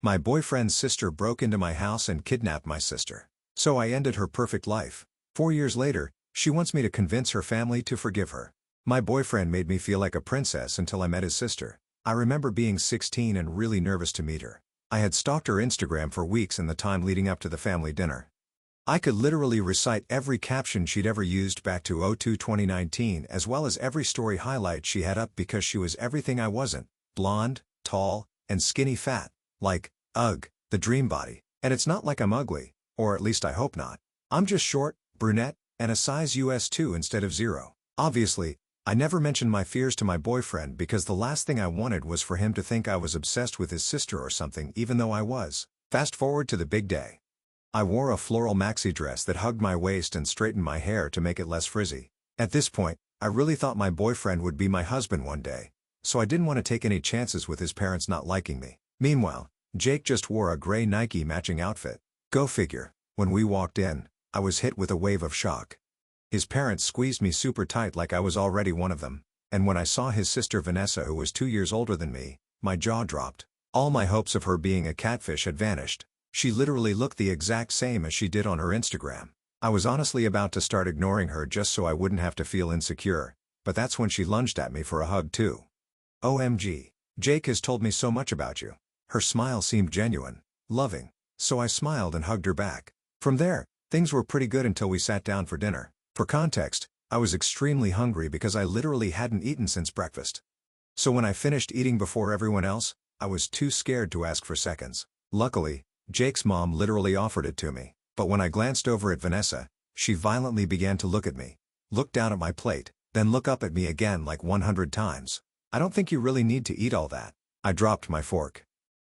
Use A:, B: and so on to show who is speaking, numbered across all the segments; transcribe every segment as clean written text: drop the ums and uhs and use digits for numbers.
A: My boyfriend's sister broke into my house and kidnapped my sister. So I ended her perfect life. 4 years later, she wants me to convince her family to forgive her. My boyfriend made me feel like a princess until I met his sister. I remember being 16 and really nervous to meet her. I had stalked her Instagram for weeks in the time leading up to the family dinner. I could literally recite every caption she'd ever used back to 2019, as well as every story highlight she had up because she was everything I wasn't: blonde, tall, and skinny fat. Like, ugh, the dream body. And it's not like I'm ugly, or at least I hope not. I'm just short, brunette, and a size US 2 instead of 0. Obviously, I never mentioned my fears to my boyfriend because the last thing I wanted was for him to think I was obsessed with his sister or something, even though I was. Fast forward to the big day. I wore a floral maxi dress that hugged my waist and straightened my hair to make it less frizzy. At this point, I really thought my boyfriend would be my husband one day, so I didn't want to take any chances with his parents not liking me. Meanwhile, Jake just wore a gray Nike matching outfit. Go figure. When we walked in, I was hit with a wave of shock. His parents squeezed me super tight like I was already one of them, and when I saw his sister Vanessa, who was 2 years older than me, my jaw dropped. All my hopes of her being a catfish had vanished. She literally looked the exact same as she did on her Instagram. I was honestly about to start ignoring her just so I wouldn't have to feel insecure, but that's when she lunged at me for a hug too. OMG. Jake has told me so much about you. Her smile seemed genuine, loving, so I smiled and hugged her back. From there, things were pretty good until we sat down for dinner. For context, I was extremely hungry because I literally hadn't eaten since breakfast. So when I finished eating before everyone else, I was too scared to ask for seconds. Luckily, Jake's mom literally offered it to me, but when I glanced over at Vanessa, she violently began to look at me, look down at my plate, then look up at me again like 100 times. I don't think you really need to eat all that. I dropped my fork.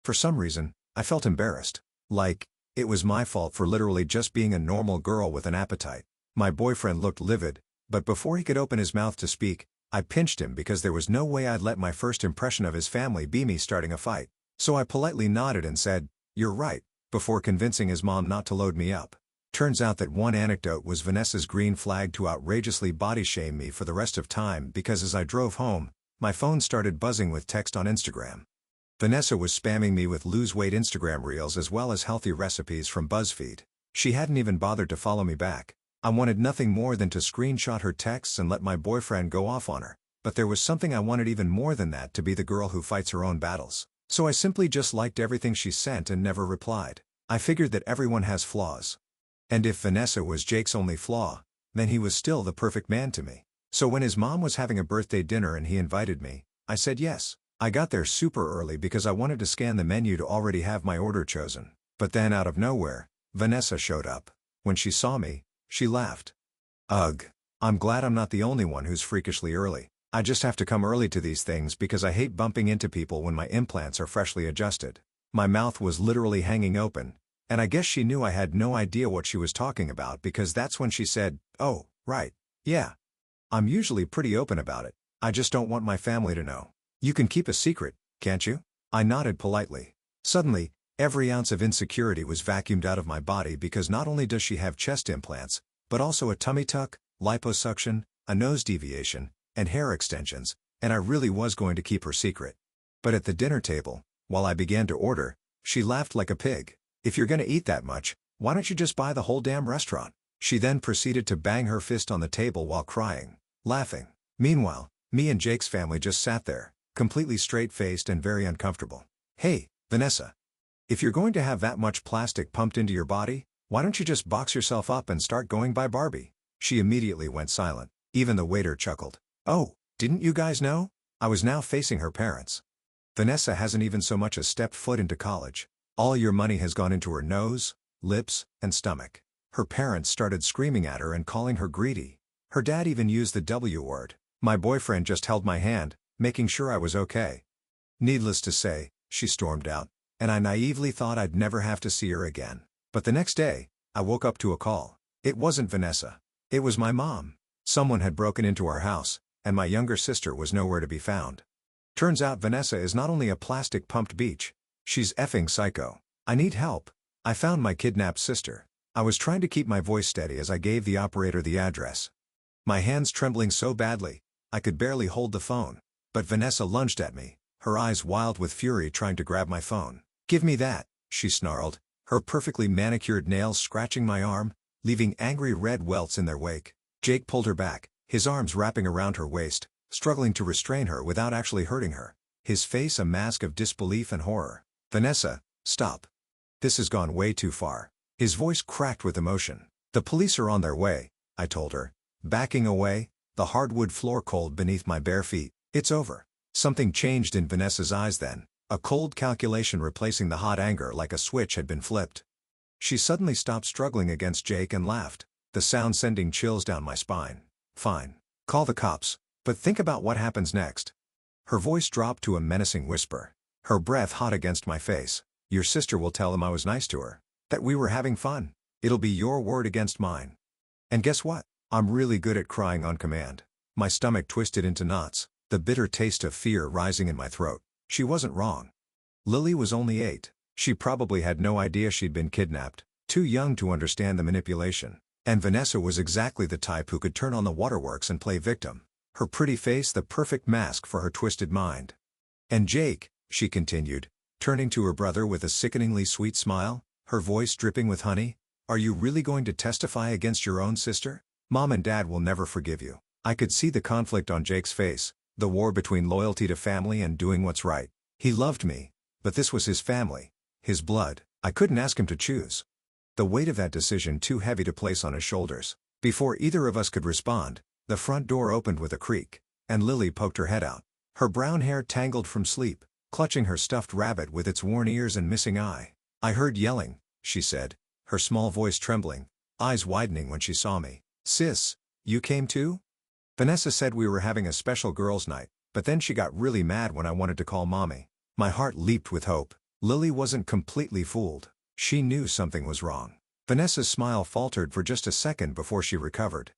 A: For some reason, I felt embarrassed. Like, it was my fault for literally just being a normal girl with an appetite. My boyfriend looked livid, but before he could open his mouth to speak, I pinched him because there was no way I'd let my first impression of his family be me starting a fight. So I politely nodded and said, "You're right," before convincing his mom not to load me up. Turns out that one anecdote was Vanessa's green flag to outrageously body shame me for the rest of time because as I drove home, my phone started buzzing with text on Instagram. Vanessa was spamming me with lose weight Instagram reels as well as healthy recipes from BuzzFeed. She hadn't even bothered to follow me back. I wanted nothing more than to screenshot her texts and let my boyfriend go off on her, but there was something I wanted even more than that: to be the girl who fights her own battles. So I simply just liked everything she sent and never replied. I figured that everyone has flaws. And if Vanessa was Jake's only flaw, then he was still the perfect man to me. So when his mom was having a birthday dinner and he invited me, I said yes. I got there super early because I wanted to scan the menu to already have my order chosen. But then out of nowhere, Vanessa showed up. When she saw me, she laughed. Ugh. I'm glad I'm not the only one who's freakishly early. I just have to come early to these things because I hate bumping into people when my implants are freshly adjusted. My mouth was literally hanging open, and I guess she knew I had no idea what she was talking about because that's when she said, "Oh, right. Yeah. I'm usually pretty open about it. I just don't want my family to know." "You can keep a secret, can't you?" I nodded politely. Suddenly, every ounce of insecurity was vacuumed out of my body because not only does she have chest implants, but also a tummy tuck, liposuction, a nose deviation, and hair extensions, and I really was going to keep her secret. But at the dinner table, while I began to order, she laughed like a pig. "If you're gonna eat that much, why don't you just buy the whole damn restaurant?" She then proceeded to bang her fist on the table while crying, laughing. Meanwhile, me and Jake's family just sat there, completely straight-faced and very uncomfortable. "Hey, Vanessa. If you're going to have that much plastic pumped into your body, why don't you just box yourself up and start going by Barbie?" She immediately went silent. Even the waiter chuckled. "Oh, didn't you guys know?" I was now facing her parents. "Vanessa hasn't even so much as stepped foot into college. All your money has gone into her nose, lips, and stomach." Her parents started screaming at her and calling her greedy. Her dad even used the W word. My boyfriend just held my hand, making sure I was okay. Needless to say, she stormed out, and I naively thought I'd never have to see her again. But the next day, I woke up to a call. It wasn't Vanessa. It was my mom. Someone had broken into our house, and my younger sister was nowhere to be found. Turns out Vanessa is not only a plastic-pumped beach, she's effing psycho. "I need help. I found my kidnapped sister." I was trying to keep my voice steady as I gave the operator the address. My hands trembling so badly, I could barely hold the phone. But Vanessa lunged at me, her eyes wild with fury trying to grab my phone. "Give me that," she snarled, her perfectly manicured nails scratching my arm, leaving angry red welts in their wake. Jake pulled her back, his arms wrapping around her waist, struggling to restrain her without actually hurting her, his face a mask of disbelief and horror. "Vanessa, stop. This has gone way too far." His voice cracked with emotion. "The police are on their way," I told her, backing away, the hardwood floor cold beneath my bare feet. "It's over." Something changed in Vanessa's eyes then, a cold calculation replacing the hot anger like a switch had been flipped. She suddenly stopped struggling against Jake and laughed, the sound sending chills down my spine. "Fine. Call the cops, but think about what happens next." Her voice dropped to a menacing whisper, her breath hot against my face. "Your sister will tell them I was nice to her, that we were having fun. It'll be your word against mine. And guess what? I'm really good at crying on command." My stomach twisted into knots, the bitter taste of fear rising in my throat. She wasn't wrong. Lily was only 8. She probably had no idea she'd been kidnapped, too young to understand the manipulation. And Vanessa was exactly the type who could turn on the waterworks and play victim. Her pretty face the perfect mask for her twisted mind. "And Jake," she continued, turning to her brother with a sickeningly sweet smile, her voice dripping with honey, "are you really going to testify against your own sister? Mom and Dad will never forgive you." I could see the conflict on Jake's face, the war between loyalty to family and doing what's right. He loved me, but this was his family, his blood. I couldn't ask him to choose. The weight of that decision too heavy to place on his shoulders. Before either of us could respond, the front door opened with a creak, and Lily poked her head out, her brown hair tangled from sleep, clutching her stuffed rabbit with its worn ears and missing eye. "I heard yelling," she said, her small voice trembling, eyes widening when she saw me. "Sis, you came too?" "Vanessa said we were having a special girls' night, but then she got really mad when I wanted to call Mommy." My heart leaped with hope. Lily wasn't completely fooled. She knew something was wrong. Vanessa's smile faltered for just a second before she recovered.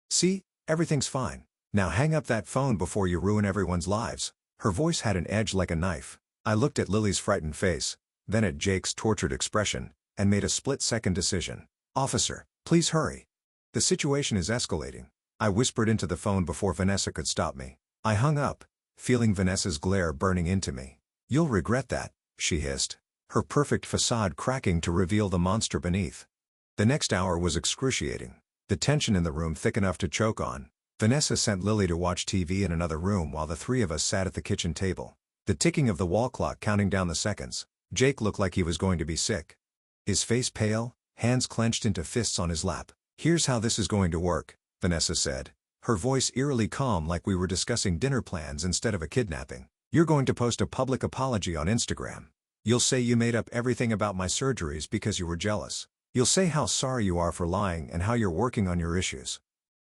A: "See, everything's fine. Now hang up that phone before you ruin everyone's lives." Her voice had an edge like a knife. I looked at Lily's frightened face, then at Jake's tortured expression, and made a split-second decision. "Officer, please hurry. The situation is escalating." I whispered into the phone before Vanessa could stop me. I hung up, feeling Vanessa's glare burning into me. "You'll regret that," she hissed, her perfect facade cracking to reveal the monster beneath. The next hour was excruciating, the tension in the room thick enough to choke on. Vanessa sent Lily to watch TV in another room while the three of us sat at the kitchen table, the ticking of the wall clock counting down the seconds. Jake looked like he was going to be sick. His face pale, hands clenched into fists on his lap. "Here's how this is going to work," Vanessa said, her voice eerily calm like we were discussing dinner plans instead of a kidnapping. "You're going to post a public apology on Instagram. You'll say you made up everything about my surgeries because you were jealous. You'll say how sorry you are for lying and how you're working on your issues."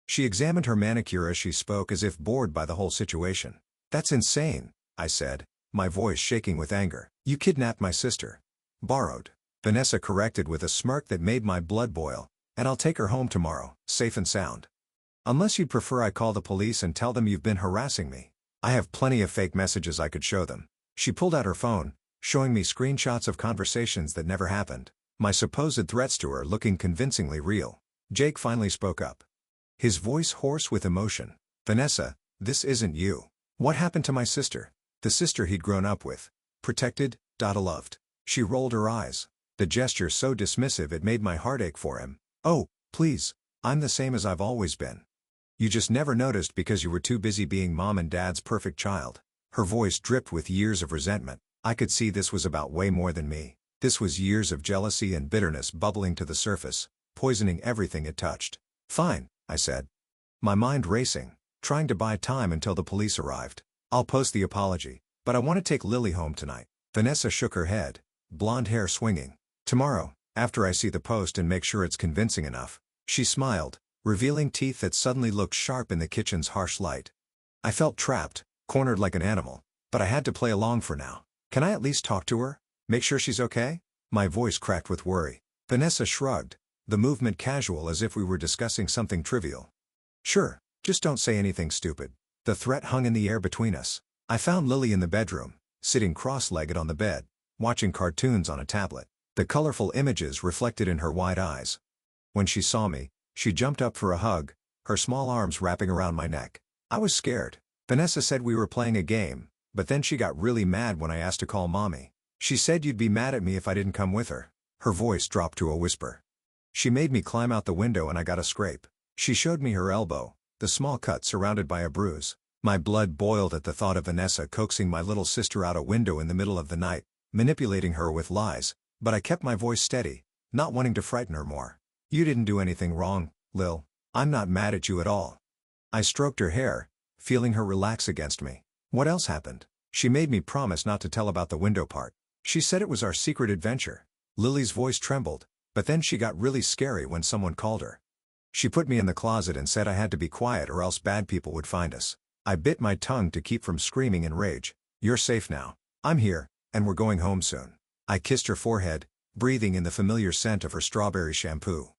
A: She examined her manicure as she spoke as if bored by the whole situation. "That's insane," I said, my voice shaking with anger. "You kidnapped my sister." "Borrowed," Vanessa corrected with a smirk that made my blood boil, "and I'll take her home tomorrow, safe and sound. Unless you'd prefer I call the police and tell them you've been harassing me. I have plenty of fake messages I could show them." She pulled out her phone, showing me screenshots of conversations that never happened, my supposed threats to her looking convincingly real. Jake finally spoke up, his voice hoarse with emotion. "Vanessa, this isn't you. What happened to my sister? The sister he'd grown up with, protected, loved." She rolled her eyes, the gesture so dismissive it made my heart ache for him. "Oh, please, I'm the same as I've always been. You just never noticed because you were too busy being Mom and Dad's perfect child." Her voice dripped with years of resentment. I could see this was about way more than me. This was years of jealousy and bitterness bubbling to the surface, poisoning everything it touched. "Fine," I said, my mind racing, trying to buy time until the police arrived. "I'll post the apology, but I want to take Lily home tonight." Vanessa shook her head, blonde hair swinging. "Tomorrow, after I see the post and make sure it's convincing enough." She smiled, revealing teeth that suddenly looked sharp in the kitchen's harsh light. I felt trapped, cornered like an animal, but I had to play along for now. "Can I at least talk to her? Make sure she's okay?" My voice cracked with worry. Vanessa shrugged, the movement casual as if we were discussing something trivial. "Sure, just don't say anything stupid." The threat hung in the air between us. I found Lily in the bedroom, sitting cross-legged on the bed, watching cartoons on a tablet, the colorful images reflected in her wide eyes. When she saw me, she jumped up for a hug, her small arms wrapping around my neck. I was scared. Vanessa said we were playing a game, but then she got really mad when I asked to call Mommy. She said you'd be mad at me if I didn't come with her. Her voice dropped to a whisper. She made me climb out the window and I got a scrape. She showed me her elbow, the small cut surrounded by a bruise. My blood boiled at the thought of Vanessa coaxing my little sister out a window in the middle of the night, manipulating her with lies, but I kept my voice steady, not wanting to frighten her more. You didn't do anything wrong, Lil. I'm not mad at you at all. I stroked her hair, feeling her relax against me. What else happened? She made me promise not to tell about the window part. She said it was our secret adventure. Lily's voice trembled, but then she got really scary when someone called her. She put me in the closet and said I had to be quiet or else bad people would find us. I bit my tongue to keep from screaming in rage. You're safe now. I'm here, and we're going home soon. I kissed her forehead, breathing in the familiar scent of her strawberry shampoo.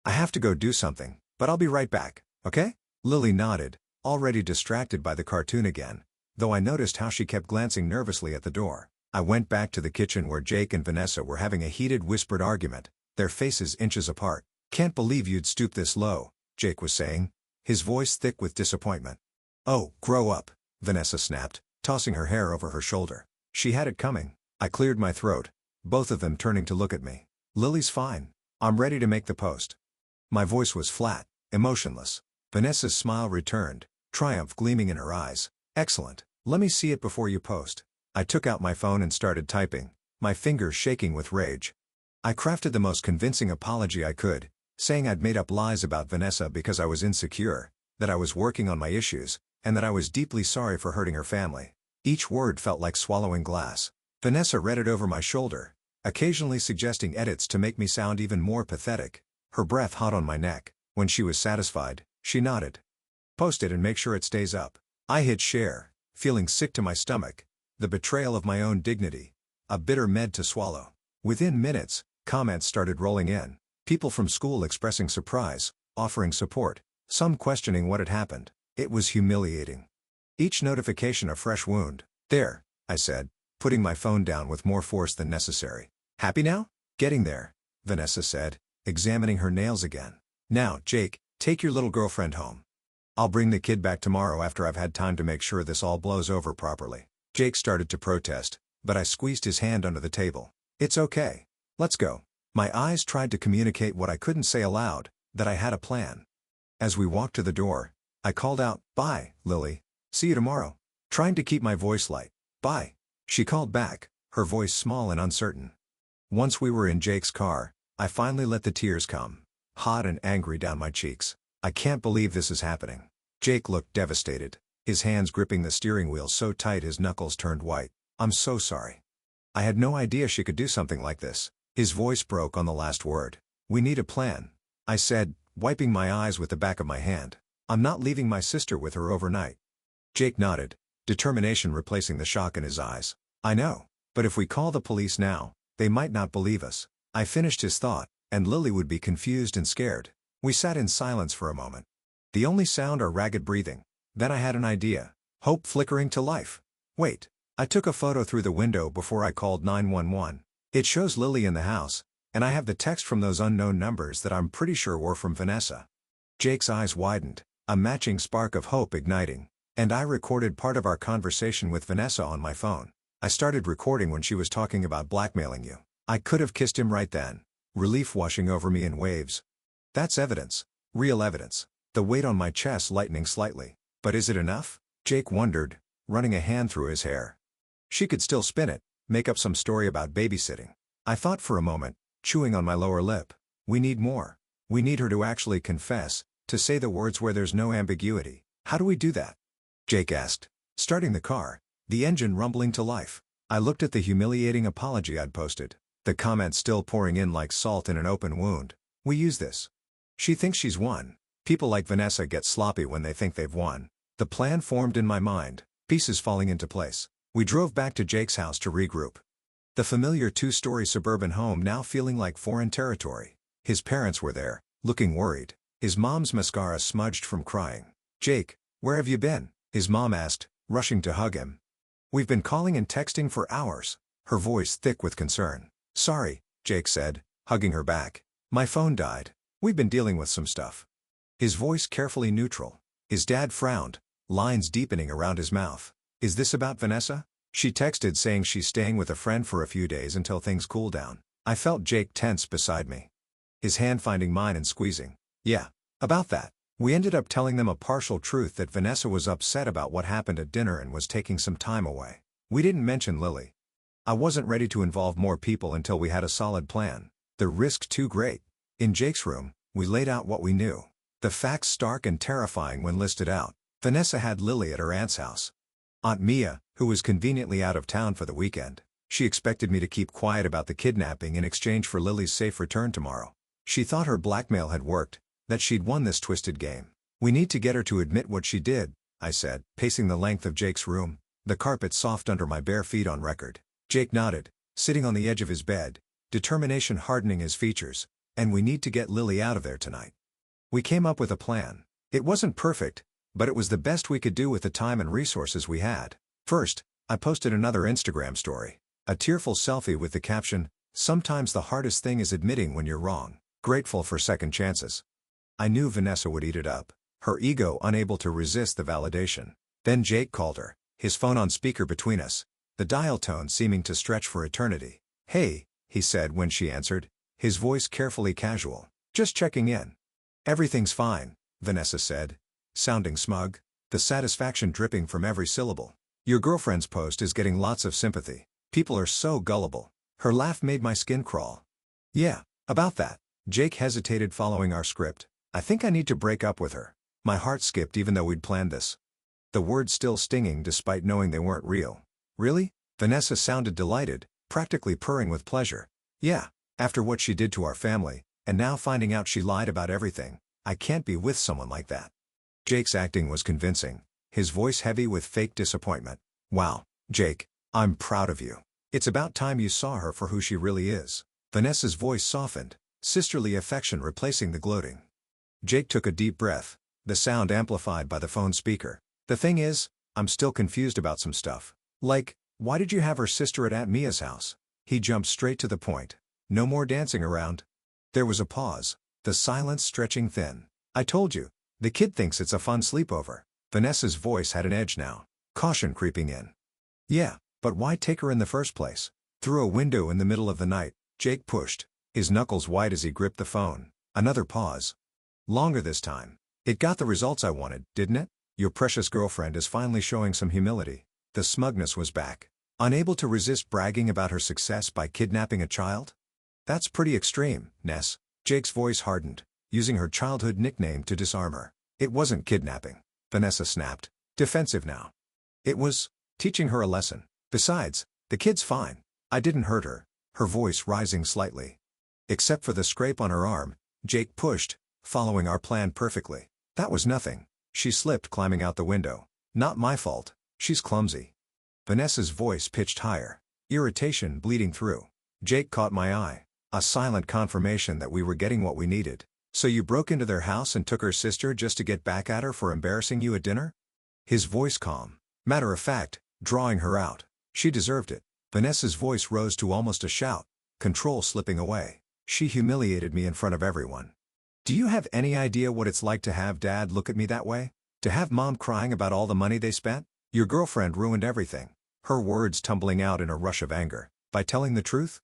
A: I have to go do something, but I'll be right back, okay? Lily nodded, already distracted by the cartoon again, though I noticed how she kept glancing nervously at the door. I went back to the kitchen where Jake and Vanessa were having a heated whispered argument, their faces inches apart. Can't believe you'd stoop this low, Jake was saying, his voice thick with disappointment. Oh, grow up, Vanessa snapped, tossing her hair over her shoulder. She had it coming. I cleared my throat, both of them turning to look at me. Lily's fine. I'm ready to make the post. My voice was flat, emotionless. Vanessa's smile returned, triumph gleaming in her eyes. Excellent. Let me see it before you post. I took out my phone and started typing, my fingers shaking with rage. I crafted the most convincing apology I could, saying I'd made up lies about Vanessa because I was insecure, that I was working on my issues, and that I was deeply sorry for hurting her family. Each word felt like swallowing glass. Vanessa read it over my shoulder, occasionally suggesting edits to make me sound even more pathetic, her breath hot on my neck. When she was satisfied, she nodded. Post it and make sure it stays up. I hit share, feeling sick to my stomach, the betrayal of my own dignity, a bitter med to swallow. Within minutes, comments started rolling in. People from school expressing surprise, offering support, some questioning what had happened. It was humiliating. Each notification a fresh wound. There, I said, putting my phone down with more force than necessary. Happy now? Getting there, Vanessa said, examining her nails again. Now, Jake, take your little girlfriend home. I'll bring the kid back tomorrow after I've had time to make sure this all blows over properly. Jake started to protest, but I squeezed his hand under the table. It's okay. Let's go. My eyes tried to communicate what I couldn't say aloud, that I had a plan. As we walked to the door, I called out, "Bye, Lily. See you tomorrow." Trying to keep my voice light. "Bye." She called back, her voice small and uncertain. Once we were in Jake's car, I finally let the tears come, hot and angry down my cheeks. I can't believe this is happening. Jake looked devastated, his hands gripping the steering wheel so tight his knuckles turned white. I'm so sorry. I had no idea she could do something like this. His voice broke on the last word. We need a plan, I said, wiping my eyes with the back of my hand. I'm not leaving my sister with her overnight. Jake nodded, determination replacing the shock in his eyes. I know, but if we call the police now, they might not believe us. I finished his thought, and Lily would be confused and scared. We sat in silence for a moment. The only sound our ragged breathing. Then I had an idea. Hope flickering to life. Wait. I took a photo through the window before I called 911. It shows Lily in the house, and I have the text from those unknown numbers that I'm pretty sure were from Vanessa. Jake's eyes widened, a matching spark of hope igniting, and I recorded part of our conversation with Vanessa on my phone. I started recording when she was talking about blackmailing you. I could have kissed him right then, relief washing over me in waves. That's evidence, real evidence, the weight on my chest lightening slightly. But is it enough? Jake wondered, running a hand through his hair. She could still spin it, make up some story about babysitting. I thought for a moment, chewing on my lower lip. We need more. We need her to actually confess, to say the words where there's no ambiguity. How do we do that? Jake asked, starting the car, the engine rumbling to life. I looked at the humiliating apology I'd posted, the comments still pouring in like salt in an open wound. We use this. She thinks she's won. People like Vanessa get sloppy when they think they've won. The plan formed in my mind, pieces falling into place. We drove back to Jake's house to regroup. The familiar two-story suburban home now feeling like foreign territory. His parents were there, looking worried, his mom's mascara smudged from crying. Jake, where have you been? His mom asked, rushing to hug him. We've been calling and texting for hours, her voice thick with concern. Sorry, Jake said, hugging her back. My phone died. We've been dealing with some stuff. His voice carefully neutral. His dad frowned, lines deepening around his mouth. Is this about Vanessa? She texted saying she's staying with a friend for a few days until things cool down. I felt Jake tense beside me, his hand finding mine and squeezing. Yeah, about that. We ended up telling them a partial truth that Vanessa was upset about what happened at dinner and was taking some time away. We didn't mention Lily. I wasn't ready to involve more people until we had a solid plan. The risk too great. In Jake's room, we laid out what we knew. The facts stark and terrifying when listed out. Vanessa had Lily at her aunt's house. Aunt Mia, who was conveniently out of town for the weekend. She expected me to keep quiet about the kidnapping in exchange for Lily's safe return tomorrow. She thought her blackmail had worked, that she'd won this twisted game. We need to get her to admit what she did, I said, pacing the length of Jake's room, the carpet soft under my bare feet on record. Jake nodded, sitting on the edge of his bed, determination hardening his features. And we need to get Lily out of there tonight. We came up with a plan. It wasn't perfect, but it was the best we could do with the time and resources we had. First, I posted another Instagram story. A tearful selfie with the caption, "Sometimes the hardest thing is admitting when you're wrong. Grateful for second chances." I knew Vanessa would eat it up, her ego unable to resist the validation. Then Jake called her, his phone on speaker between us, the dial tone seeming to stretch for eternity. "Hey," he said when she answered, his voice carefully casual. "Just checking in." "Everything's fine," Vanessa said, sounding smug, the satisfaction dripping from every syllable. "Your girlfriend's post is getting lots of sympathy. People are so gullible." Her laugh made my skin crawl. "Yeah, about that." Jake hesitated following our script. "I think I need to break up with her." My heart skipped even though we'd planned this. The words still stinging despite knowing they weren't real. "Really?" Vanessa sounded delighted, practically purring with pleasure. "Yeah, after what she did to our family, and now finding out she lied about everything, I can't be with someone like that." Jake's acting was convincing, his voice heavy with fake disappointment. "Wow, Jake, I'm proud of you. It's about time you saw her for who she really is." Vanessa's voice softened, sisterly affection replacing the gloating. Jake took a deep breath, the sound amplified by the phone speaker. "The thing is, I'm still confused about some stuff. Like, why did you have her sister at Aunt Mia's house?" He jumped straight to the point. "No more dancing around." There was a pause, the silence stretching thin. "I told you, the kid thinks it's a fun sleepover." Vanessa's voice had an edge now, caution creeping in. "Yeah, but why take her in the first place?" Through a window in the middle of the night, Jake pushed, his knuckles white as he gripped the phone. Another pause. Longer this time. "It got the results I wanted, didn't it? Your precious girlfriend is finally showing some humility." The smugness was back. Unable to resist bragging about her success by kidnapping a child? "That's pretty extreme, Ness." Jake's voice hardened, using her childhood nickname to disarm her. "It wasn't kidnapping," Vanessa snapped, defensive now. "It was teaching her a lesson. Besides, the kid's fine. I didn't hurt her," her voice rising slightly. "Except for the scrape on her arm," Jake pushed, following our plan perfectly. "That was nothing. She slipped climbing out the window. Not my fault. She's clumsy." Vanessa's voice pitched higher, irritation bleeding through. Jake caught my eye, a silent confirmation that we were getting what we needed. "So you broke into their house and took her sister just to get back at her for embarrassing you at dinner?" His voice calm, matter of fact, drawing her out. "She deserved it." Vanessa's voice rose to almost a shout, control slipping away. "She humiliated me in front of everyone. Do you have any idea what it's like to have Dad look at me that way? To have Mom crying about all the money they spent? Your girlfriend ruined everything." Her words tumbling out in a rush of anger. "By telling the truth?"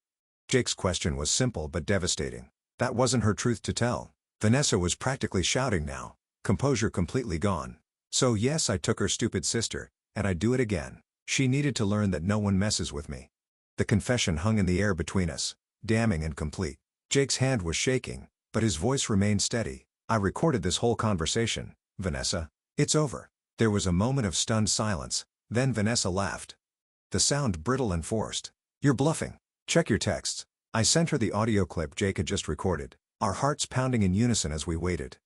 A: Jake's question was simple but devastating. That wasn't her truth to tell. Vanessa was practically shouting now, composure completely gone. "So yes, I took her stupid sister, and I'd do it again. She needed to learn that no one messes with me." The confession hung in the air between us, damning and complete. Jake's hand was shaking, but his voice remained steady. "I recorded this whole conversation, Vanessa. It's over." There was a moment of stunned silence, then Vanessa laughed. The sound brittle and forced. "You're bluffing. Check your texts." I sent her the audio clip Jake had just recorded, our hearts pounding in unison as we waited.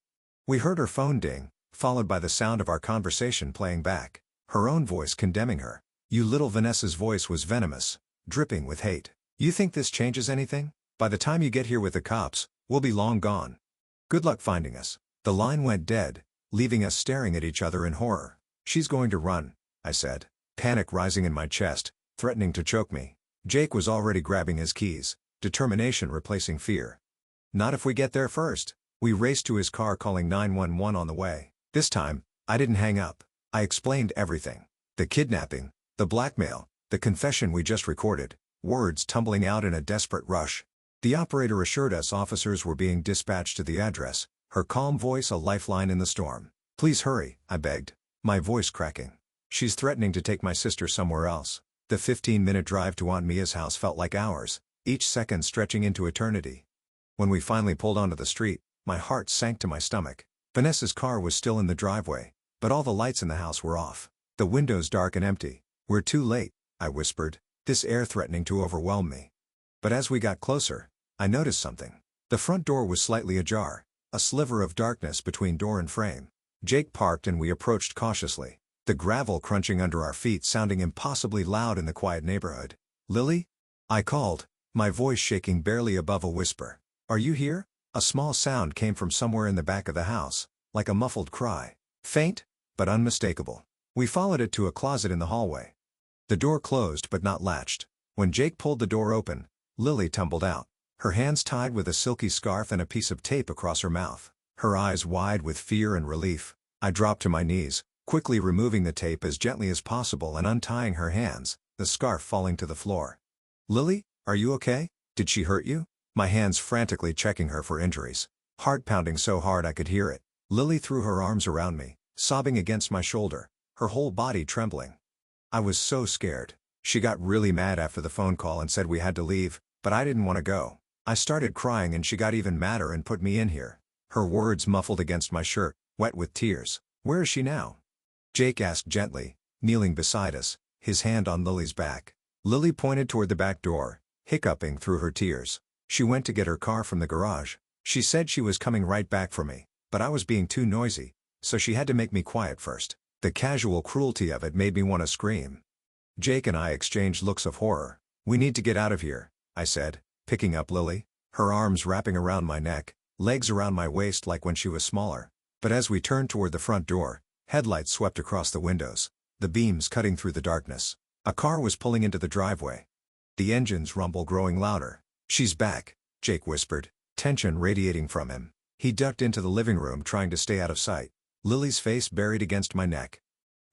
A: We heard her phone ding, followed by the sound of our conversation playing back, her own voice condemning her. "You little." Vanessa's voice was venomous, dripping with hate. "You think this changes anything? By the time you get here with the cops, we'll be long gone. Good luck finding us." The line went dead, leaving us staring at each other in horror. "She's going to run," I said, panic rising in my chest, threatening to choke me. Jake was already grabbing his keys, determination replacing fear. "Not if we get there first." We raced to his car, calling 911 on the way. This time, I didn't hang up. I explained everything. The kidnapping, the blackmail, The confession we just recorded, words tumbling out in a desperate rush. The operator assured us officers were being dispatched to the address, her calm voice a lifeline in the storm. "Please hurry," I begged, my voice cracking. "She's threatening to take my sister somewhere else." The 15-minute drive to Aunt Mia's house felt like hours, each second stretching into eternity. When we finally pulled onto the street, my heart sank to my stomach. Vanessa's car was still in the driveway, but all the lights in the house were off. The windows dark and empty. "We're too late," I whispered, this air threatening to overwhelm me. But as we got closer, I noticed something. The front door was slightly ajar, a sliver of darkness between door and frame. Jake parked and we approached cautiously, the gravel crunching under our feet sounding impossibly loud in the quiet neighborhood. "Lily?" I called, my voice shaking barely above a whisper. "Are you here?" A small sound came from somewhere in the back of the house, like a muffled cry. Faint, but unmistakable. We followed it to a closet in the hallway. The door closed but not latched. When Jake pulled the door open, Lily tumbled out, her hands tied with a silky scarf and a piece of tape across her mouth, her eyes wide with fear and relief. I dropped to my knees, quickly removing the tape as gently as possible and untying her hands, the scarf falling to the floor. "Lily, are you okay? Did she hurt you?" My hands frantically checking her for injuries, heart pounding so hard I could hear it. Lily threw her arms around me, sobbing against my shoulder, her whole body trembling. I was so scared. She got really mad after the phone call and said we had to leave, but I didn't want to go. I started crying and she got even madder and put me in here. Her words muffled against my shirt, wet with tears. "Where is she now?" Jake asked gently, kneeling beside us, his hand on Lily's back. Lily pointed toward the back door, hiccuping through her tears. "She went to get her car from the garage. She said she was coming right back for me, but I was being too noisy, so she had to make me quiet first." The casual cruelty of it made me want to scream. Jake and I exchanged looks of horror. "We need to get out of here," I said, picking up Lily, her arms wrapping around my neck, legs around my waist like when she was smaller. But as we turned toward the front door, headlights swept across the windows, the beams cutting through the darkness. A car was pulling into the driveway, the engine's rumble growing louder. "She's back," Jake whispered, tension radiating from him. He ducked into the living room trying to stay out of sight, Lily's face buried against my neck,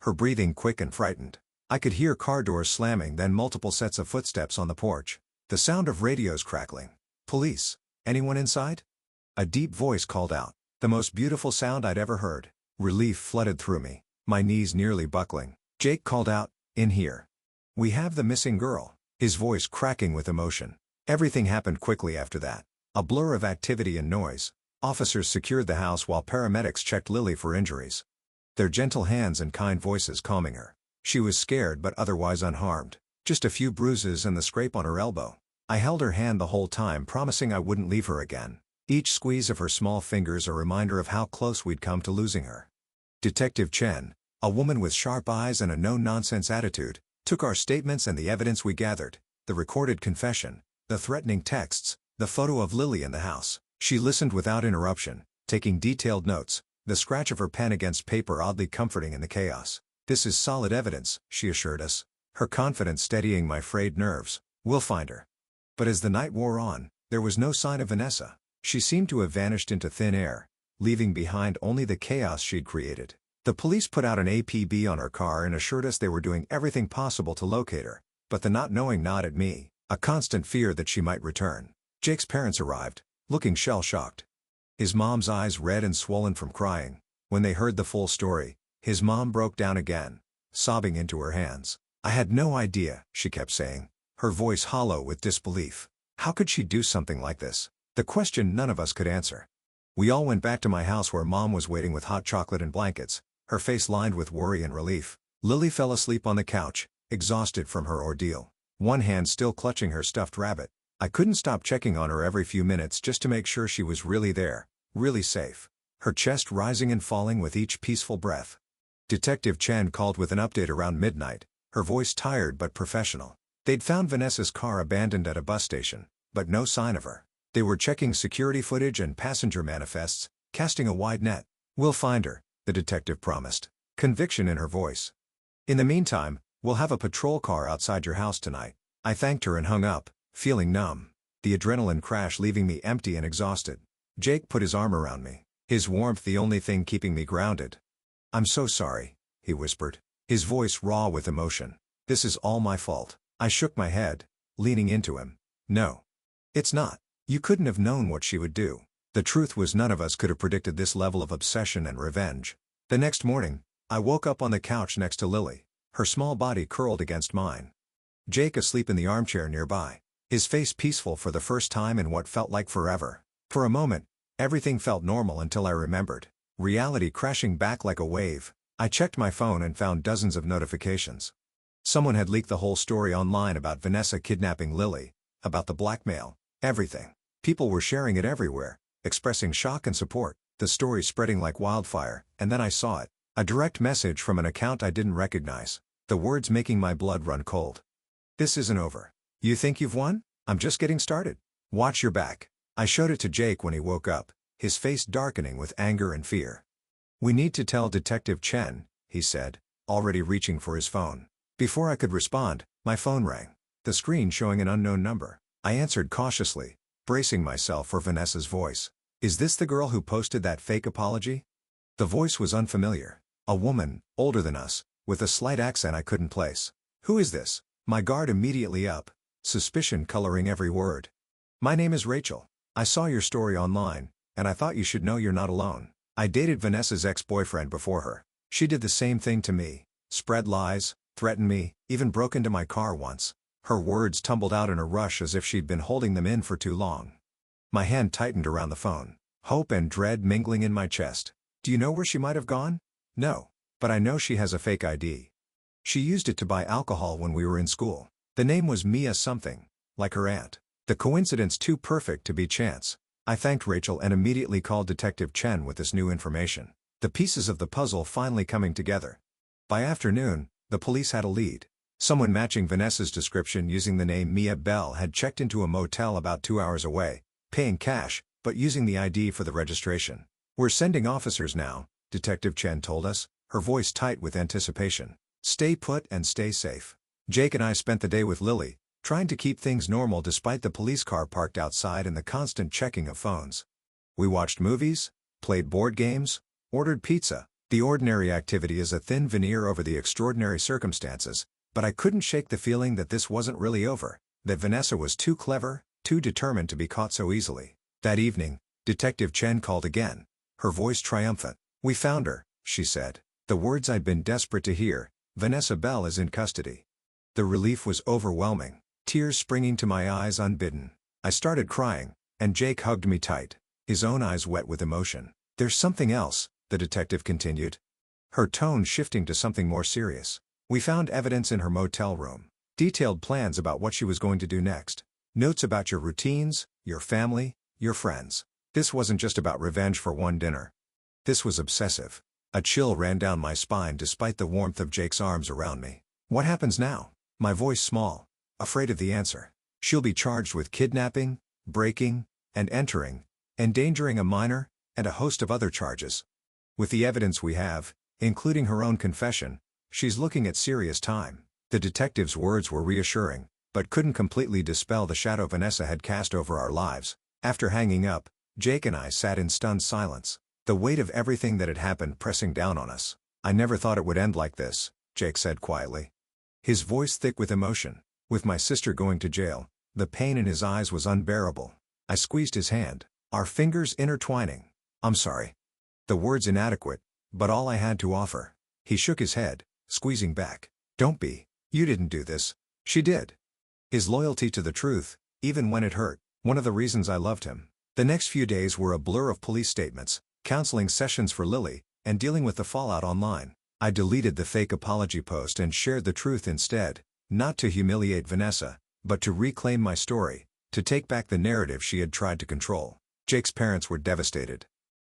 A: her breathing quick and frightened. I could hear car doors slamming, then multiple sets of footsteps on the porch, the sound of radios crackling. "Police? Anyone inside?" A deep voice called out, the most beautiful sound I'd ever heard. Relief flooded through me, my knees nearly buckling. Jake called out, "In here. We have the missing girl," his voice cracking with emotion. Everything happened quickly after that. A blur of activity and noise. Officers secured the house while paramedics checked Lily for injuries, their gentle hands and kind voices calming her. She was scared but otherwise unharmed, just a few bruises and the scrape on her elbow. I held her hand the whole time, promising I wouldn't leave her again. Each squeeze of her small fingers a reminder of how close we'd come to losing her. Detective Chen, a woman with sharp eyes and a no-nonsense attitude, took our statements and the evidence we gathered, the recorded confession, the threatening texts, the photo of Lily in the house. She listened without interruption, taking detailed notes, the scratch of her pen against paper oddly comforting in the chaos. "This is solid evidence," she assured us, her confidence steadying my frayed nerves. "We'll find her." But as the night wore on, there was no sign of Vanessa. She seemed to have vanished into thin air, leaving behind only the chaos she'd created. The police put out an APB on her car and assured us they were doing everything possible to locate her, but the not knowing gnawed at me, a constant fear that she might return. Jake's parents arrived, looking shell-shocked, his mom's eyes red and swollen from crying. When they heard the full story, his mom broke down again, sobbing into her hands. "I had no idea," she kept saying, her voice hollow with disbelief. How could she do something like this? The question none of us could answer. We all went back to my house where Mom was waiting with hot chocolate and blankets, her face lined with worry and relief. Lily fell asleep on the couch, exhausted from her ordeal, one hand still clutching her stuffed rabbit. I couldn't stop checking on her every few minutes just to make sure she was really there, really safe, her chest rising and falling with each peaceful breath. Detective Chen called with an update around midnight, her voice tired but professional. They'd found Vanessa's car abandoned at a bus station, but no sign of her. They were checking security footage and passenger manifests, casting a wide net. "We'll find her," the detective promised, conviction in her voice. "In the meantime, we'll have a patrol car outside your house tonight." I thanked her and hung up, feeling numb, the adrenaline crash leaving me empty and exhausted. Jake put his arm around me, his warmth the only thing keeping me grounded. "I'm so sorry," he whispered, his voice raw with emotion. This is all my fault. I shook my head, leaning into him. No. It's not. You couldn't have known what she would do. The truth was none of us could have predicted this level of obsession and revenge. The next morning, I woke up on the couch next to Lily, her small body curled against mine. Jake asleep in the armchair nearby, his face peaceful for the first time in what felt like forever. For a moment, everything felt normal until I remembered. Reality crashing back like a wave. I checked my phone and found dozens of notifications. Someone had leaked the whole story online about Vanessa kidnapping Lily, about the blackmail, everything. People were sharing it everywhere, expressing shock and support, the story spreading like wildfire, and then I saw it. A direct message from an account I didn't recognize. The words making my blood run cold. This isn't over. You think you've won? I'm just getting started. Watch your back. I showed it to Jake when he woke up, his face darkening with anger and fear. We need to tell Detective Chen, he said, already reaching for his phone. Before I could respond, my phone rang, the screen showing an unknown number. I answered cautiously, bracing myself for Vanessa's voice. Is this the girl who posted that fake apology? The voice was unfamiliar. A woman, older than us, with a slight accent I couldn't place. Who is this? My guard immediately up, suspicion coloring every word. My name is Rachel. I saw your story online, and I thought you should know you're not alone. I dated Vanessa's ex-boyfriend before her. She did the same thing to me, spread lies, threatened me, even broke into my car once. Her words tumbled out in a rush as if she'd been holding them in for too long. My hand tightened around the phone, hope and dread mingling in my chest. Do you know where she might have gone? No, but I know she has a fake ID. She used it to buy alcohol when we were in school. The name was Mia something, like her aunt. The coincidence too perfect to be chance. I thanked Rachel and immediately called Detective Chen with this new information. The pieces of the puzzle finally coming together. By afternoon, the police had a lead. Someone matching Vanessa's description using the name Mia Bell had checked into a motel about 2 hours away, paying cash, but using the ID for the registration. We're sending officers now, Detective Chen told us, her voice tight with anticipation. Stay put and stay safe. Jake and I spent the day with Lily, trying to keep things normal despite the police car parked outside and the constant checking of phones. We watched movies, played board games, ordered pizza. The ordinary activity is a thin veneer over the extraordinary circumstances, but I couldn't shake the feeling that this wasn't really over, that Vanessa was too clever, too determined to be caught so easily. That evening, Detective Chen called again, her voice triumphant. We found her, she said. The words I'd been desperate to hear. Vanessa Bell is in custody. The relief was overwhelming, tears springing to my eyes unbidden. I started crying, and Jake hugged me tight, his own eyes wet with emotion. There's something else, the detective continued, her tone shifting to something more serious. We found evidence in her motel room, detailed plans about what she was going to do next, notes about your routines, your family, your friends. This wasn't just about revenge for one dinner. This was obsessive. A chill ran down my spine despite the warmth of Jake's arms around me. What happens now? My voice small, afraid of the answer. She'll be charged with kidnapping, breaking, and entering, endangering a minor, and a host of other charges. With the evidence we have, including her own confession, she's looking at serious time. The detective's words were reassuring, but couldn't completely dispel the shadow Vanessa had cast over our lives. After hanging up, Jake and I sat in stunned silence, the weight of everything that had happened pressing down on us. I never thought it would end like this, Jake said quietly, his voice thick with emotion. With my sister going to jail, the pain in his eyes was unbearable. I squeezed his hand, our fingers intertwining. I'm sorry. The words inadequate, but all I had to offer. He shook his head, squeezing back. Don't be. You didn't do this. She did. His loyalty to the truth, even when it hurt, one of the reasons I loved him. The next few days were a blur of police statements, counseling sessions for Lily, and dealing with the fallout online. I deleted the fake apology post and shared the truth instead, not to humiliate Vanessa, but to reclaim my story, to take back the narrative she had tried to control. Jake's parents were devastated.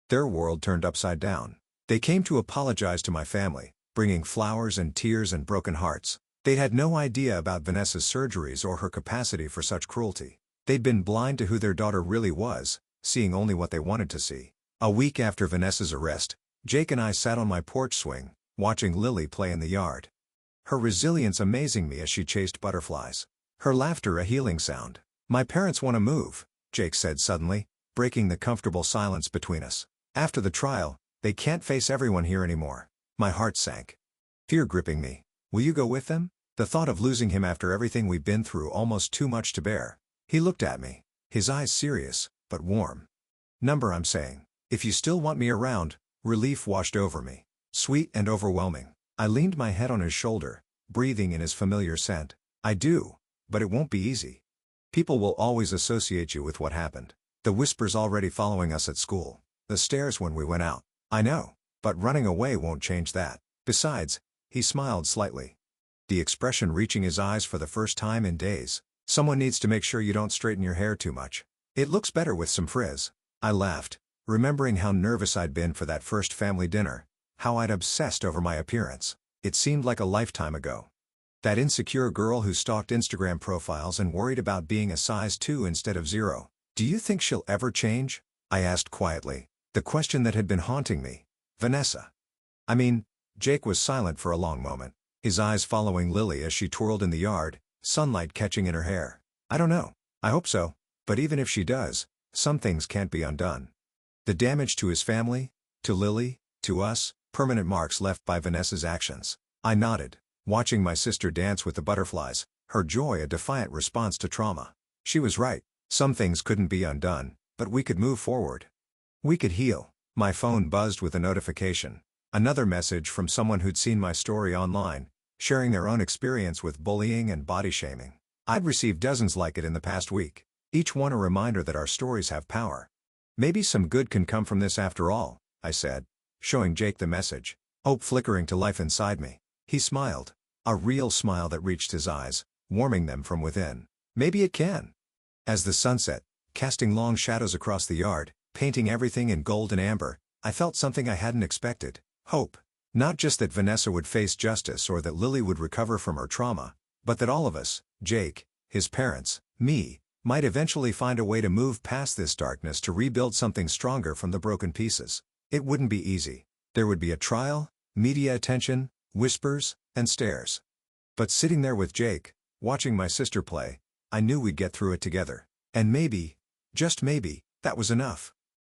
A: Their world turned upside down. They came to apologize to my family, bringing flowers and tears and broken hearts. They'd had no idea about Vanessa's surgeries or her capacity for such cruelty. They'd been blind to who their daughter really was, seeing only what they wanted to see. A week after Vanessa's arrest, Jake and I sat on my porch swing, watching Lily play in the yard. Her resilience amazing me as she chased butterflies. Her laughter a healing sound. My parents want to move, Jake said suddenly, breaking the comfortable silence between us. After the trial, they can't face everyone here anymore. My heart sank. Fear gripping me. Will you go with them? The thought of losing him after everything we've been through almost too much to bear. He looked at me, his eyes serious, but warm. Number, I'm saying. If you still want me around. Relief washed over me. Sweet and overwhelming. I leaned my head on his shoulder, breathing in his familiar scent. I do. But it won't be easy. People will always associate you with what happened. The whispers already following us at school. The stares when we went out. I know. But running away won't change that. Besides, he smiled slightly, the expression reaching his eyes for the first time in days. Someone needs to make sure you don't straighten your hair too much. It looks better with some frizz. I laughed, remembering how nervous I'd been for that first family dinner, how I'd obsessed over my appearance. It seemed like a lifetime ago. That insecure girl who stalked Instagram profiles and worried about being a size 2 instead of 0. Do you think she'll ever change? I asked quietly, the question that had been haunting me. Vanessa. I mean, Jake was silent for a long moment, his eyes following Lily as she twirled in the yard, sunlight catching in her hair. I don't know. I hope so. But even if she does, some things can't be undone. The damage to his family, to Lily, to us, permanent marks left by Vanessa's actions. I nodded, watching my sister dance with the butterflies, her joy a defiant response to trauma. She was right. Some things couldn't be undone, but we could move forward. We could heal. My phone buzzed with a notification. Another message from someone who'd seen my story online, sharing their own experience with bullying and body shaming. I'd received dozens like it in the past week, each one a reminder that our stories have power. Maybe some good can come from this after all, I said, showing Jake the message, hope flickering to life inside me. He smiled, a real smile that reached his eyes, warming them from within. Maybe it can. As the sun set, casting long shadows across the yard, painting everything in gold and amber, I felt something I hadn't expected. Hope. Not just that Vanessa would face justice or that Lily would recover from her trauma, but that all of us, Jake, his parents, me, might eventually find a way to move past this darkness to rebuild something stronger from the broken pieces. It wouldn't be easy. There would be a trial, media attention, whispers, and stares. But sitting there with Jake, watching my sister play, I knew we'd get through it together. And maybe, just maybe, that was enough.